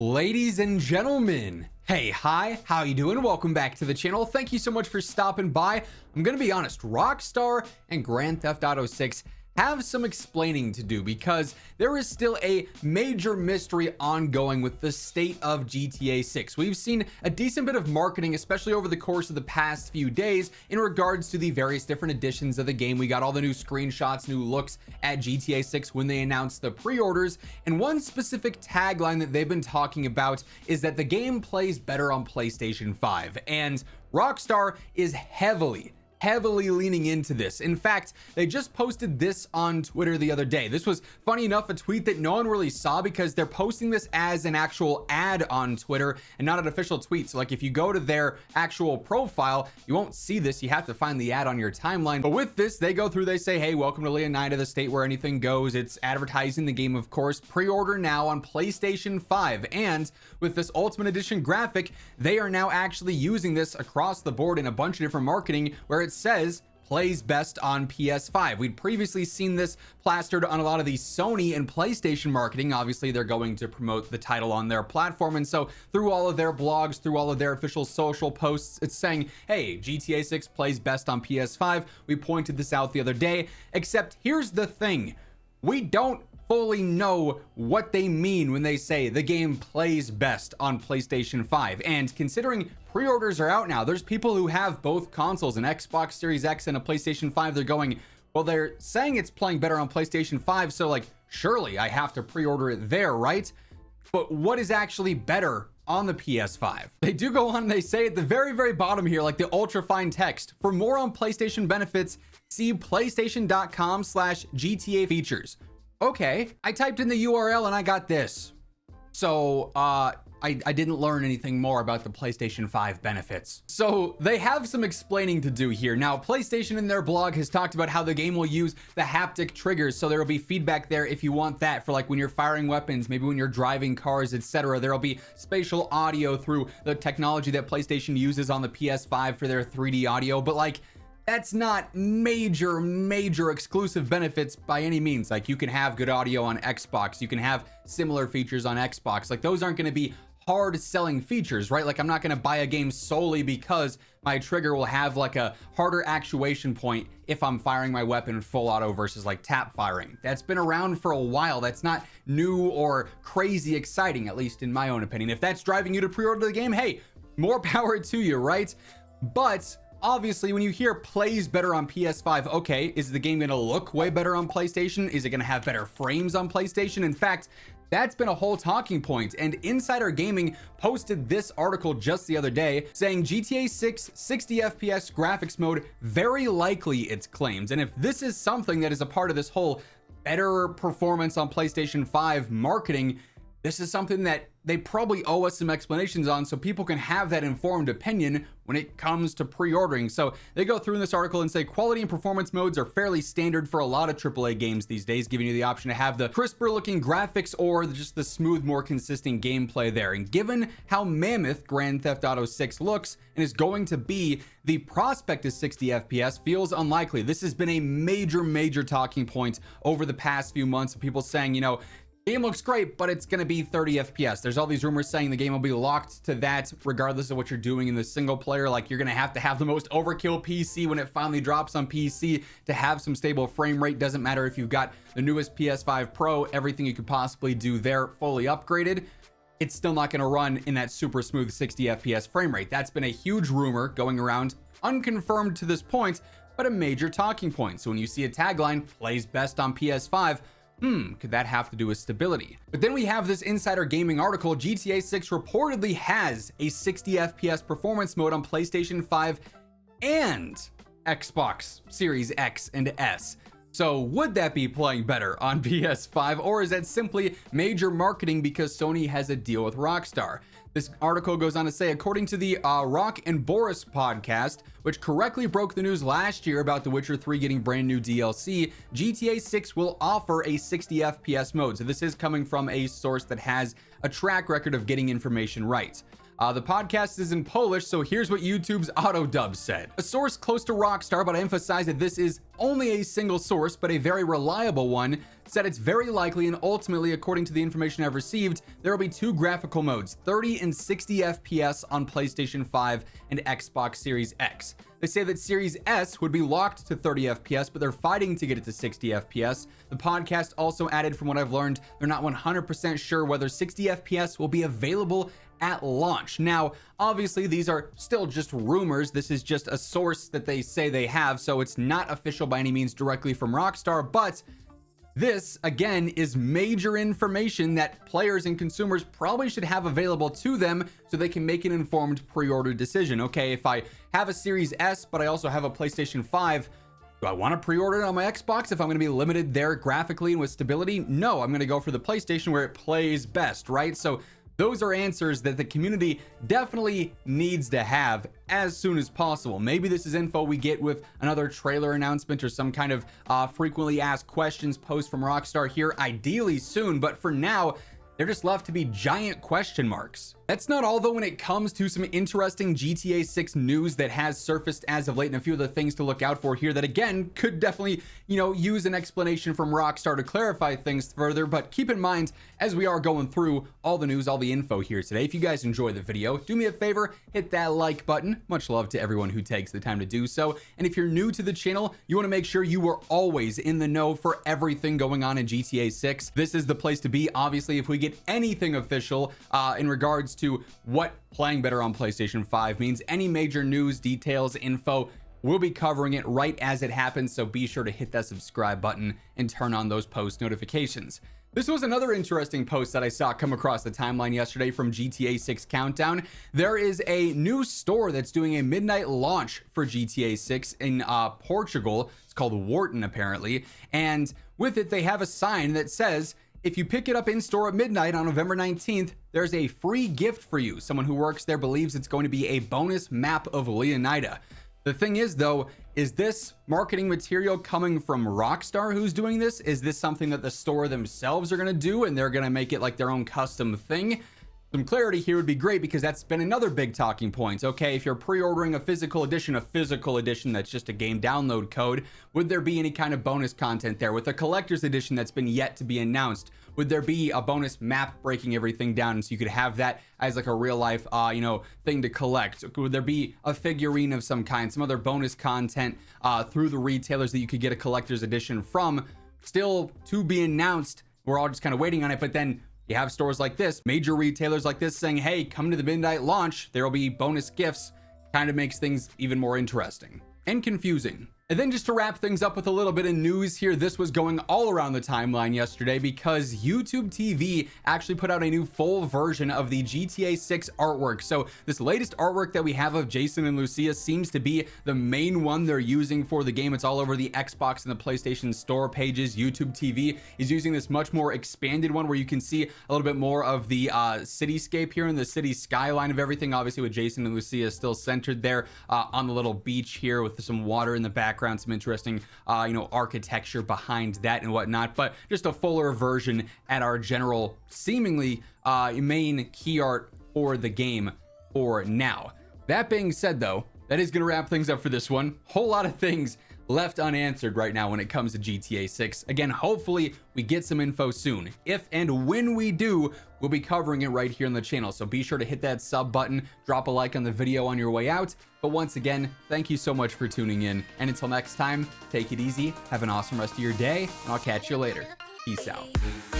Ladies and gentlemen, hey, hi, how you doing? Welcome back to the channel. Thank you so much for stopping by. I'm gonna be honest, Rockstar and Grand Theft Auto 6 have some explaining to do because there is still a major mystery ongoing with the state of GTA 6. We've seen a decent bit of marketing, especially over the course of the past few days, in regards to the various different editions of the game. We got all the new screenshots, new looks at GTA 6 when they announced the pre-orders, and one specific tagline that they've been talking about is that the game plays better on PlayStation 5, and Rockstar is heavily leaning into this. In fact, they just posted this on Twitter the other day. This was, funny enough, a tweet that no one really saw because they're posting this as an actual ad on Twitter and not an official tweet. So like if you go to their actual profile, you won't see this. You have to find the ad on your timeline. But with this, they go through, they say, hey, welcome to Leonida, the state where anything goes. It's advertising the game, of course. Pre-order now on PlayStation 5. And with this Ultimate Edition graphic, they are now actually using this across the board in a bunch of different marketing where it says plays best on PS5. We'd previously seen this plastered on a lot of the Sony and PlayStation marketing. Obviously, they're going to promote the title on their platform. And so through all of their blogs, through all of their official social posts, it's saying, hey, GTA 6 plays best on PS5. We pointed this out the other day, except here's the thing. We don't fully know what they mean when they say the game plays best on PlayStation 5. And considering pre-orders are out now, there's people who have both consoles, an Xbox Series X and a PlayStation 5. They're going, well, they're saying it's playing better on PlayStation 5, so like, surely I have to pre-order it there, right? But what is actually better on the PS5? They do go on and they say at the very bottom here, like the ultra fine text, for more on PlayStation benefits, see playstation.com/GTA features. Okay, I typed in the URL and I got this. So I didn't learn anything more about the PlayStation 5 benefits. So they have some explaining to do here. Now, PlayStation in their blog has talked about how the game will use the haptic triggers. So there will be feedback there if you want that for like when you're firing weapons, maybe when you're driving cars, etc. There will be spatial audio through the technology that PlayStation uses on the PS5 for their 3D audio. But like, that's not major exclusive benefits by any means. Like you can have good audio on Xbox, you can have similar features on Xbox. Like those aren't going to be hard selling features, right? Like I'm not going to buy a game solely because my trigger will have like a harder actuation point if I'm firing my weapon full auto versus like tap firing. That's been around for a while. That's not new or crazy exciting, at least in my own opinion. If that's driving you to pre-order the game, hey, more power to you, right? But obviously, when you hear plays better on PS5, okay, is the game going to look way better on PlayStation? Is it going to have better frames on PlayStation? In fact, that's been a whole talking point, and Insider Gaming posted this article just the other day saying GTA 6 60 FPS graphics mode very likely, it's claimed. And if this is something that is a part of this whole better performance on PlayStation 5 marketing, this is something that they probably owe us some explanations on so people can have that informed opinion when it comes to pre-ordering. So they go through in this article and say quality and performance modes are fairly standard for a lot of AAA games these days, giving you the option to have the crisper looking graphics or just the smooth, more consistent gameplay there. And given how mammoth Grand Theft Auto 6 looks and is going to be, the prospect of 60 FPS feels unlikely. This has been a major talking point over the past few months of people saying, you know, game looks great, but it's going to be 30 FPS. There's all these rumors saying the game will be locked to that regardless of what you're doing in the single player. Like you're going to have the most overkill PC when it finally drops on PC to have some stable frame rate. Doesn't matter if you've got the newest PS5 Pro, everything you could possibly do there fully upgraded. It's still not going to run in that super smooth 60 FPS frame rate. That's been a huge rumor going around, unconfirmed to this point, but a major talking point. So when you see a tagline, plays best on PS5, could that have to do with stability? But then we have this Insider Gaming article. GTA 6 reportedly has a 60 FPS performance mode on PlayStation 5 and Xbox Series X and S. So would that be playing better on PS5, or is that simply major marketing because Sony has a deal with Rockstar? This article goes on to say, according to the Rock and Boris podcast, which correctly broke the news last year about The Witcher 3 getting brand new DLC, GTA 6 will offer a 60 FPS mode. So this is coming from a source that has a track record of getting information right. The podcast is in Polish, so here's what YouTube's auto dub said. A source close to Rockstar, but I emphasize that this is only a single source, but a very reliable one, said it's very likely and ultimately, according to the information I've received, there will be two graphical modes, 30 and 60 FPS on PlayStation 5 and Xbox Series X. They say that Series S would be locked to 30 FPS, but they're fighting to get it to 60 FPS. The podcast also added, from what I've learned, they're not 100% sure whether 60 FPS will be available at launch. Now, obviously, these are still just rumors. This is just a source that they say they have, so it's not official by any means directly from Rockstar, but this, again, is major information that players and consumers probably should have available to them so they can make an informed pre-order decision. Okay, if I have a Series S, but I also have a PlayStation 5, do I want to pre-order it on my Xbox if I'm going to be limited there graphically and with stability? No, I'm going to go for the PlayStation where it plays best, right? So those are answers that the community definitely needs to have as soon as possible. Maybe this is info we get with another trailer announcement or some kind of frequently asked questions post from Rockstar here, ideally soon. But for now, they're just left to be giant question marks. That's not all though when it comes to some interesting GTA 6 news that has surfaced as of late, and a few of the things to look out for here that again could definitely, use an explanation from Rockstar to clarify things further. But keep in mind, as we are going through all the news, all the info here today, if you guys enjoy the video, do me a favor, hit that like button. Much love to everyone who takes the time to do so. And if you're new to the channel, you want to make sure you are always in the know for everything going on in GTA 6. This is the place to be. Obviously, if we get anything official in regards to what playing better on PlayStation 5 means, any major news, details, info, we'll be covering it right as it happens. So be sure to hit that subscribe button and turn on those post notifications. This was another interesting post that I saw come across the timeline yesterday from GTA 6 Countdown. There is a new store that's doing a midnight launch for GTA 6 in Portugal. It's called Wharton apparently. And with it, they have a sign that says, if you pick it up in store at midnight on November 19th, there's a free gift for you. Someone who works there believes it's going to be a bonus map of Leonida. The thing is though, is this marketing material coming from Rockstar who's doing this? Is this something that the store themselves are going to do and they're going to make it like their own custom thing? Some clarity here would be great because that's been another big talking point. Okay, if you're pre-ordering a physical edition that's just a game download code, would there be any kind of bonus content there? With a collector's edition that's been yet to be announced, would there be a bonus map breaking everything down so you could have that as like a real life, thing to collect? Would there be a figurine of some kind, some other bonus content through the retailers that you could get a collector's edition from? Still to be announced. We're all just kind of waiting on it, but then you have stores like this, major retailers like this saying, hey, come to the midnight launch, there will be bonus gifts. Kind of makes things even more interesting and confusing. And then just to wrap things up with a little bit of news here, this was going all around the timeline yesterday because YouTube TV actually put out a new full version of the GTA 6 artwork. So this latest artwork that we have of Jason and Lucia seems to be the main one they're using for the game. It's all over the Xbox and the PlayStation Store pages. YouTube TV is using this much more expanded one where you can see a little bit more of the cityscape here and the city skyline of everything. Obviously with Jason and Lucia still centered there on the little beach here with some water in the background, some interesting architecture behind that and whatnot, but just a fuller version at our general seemingly main key art for the game for now. That being said though, that is going to wrap things up for this one. Whole lot of things left unanswered right now when it comes to GTA 6. Again, hopefully we get some info soon. If and when we do, we'll be covering it right here on the channel. So be sure to hit that sub button, drop a like on the video on your way out. But once again, thank you so much for tuning in. And until next time, take it easy, have an awesome rest of your day, and I'll catch you later. Peace out.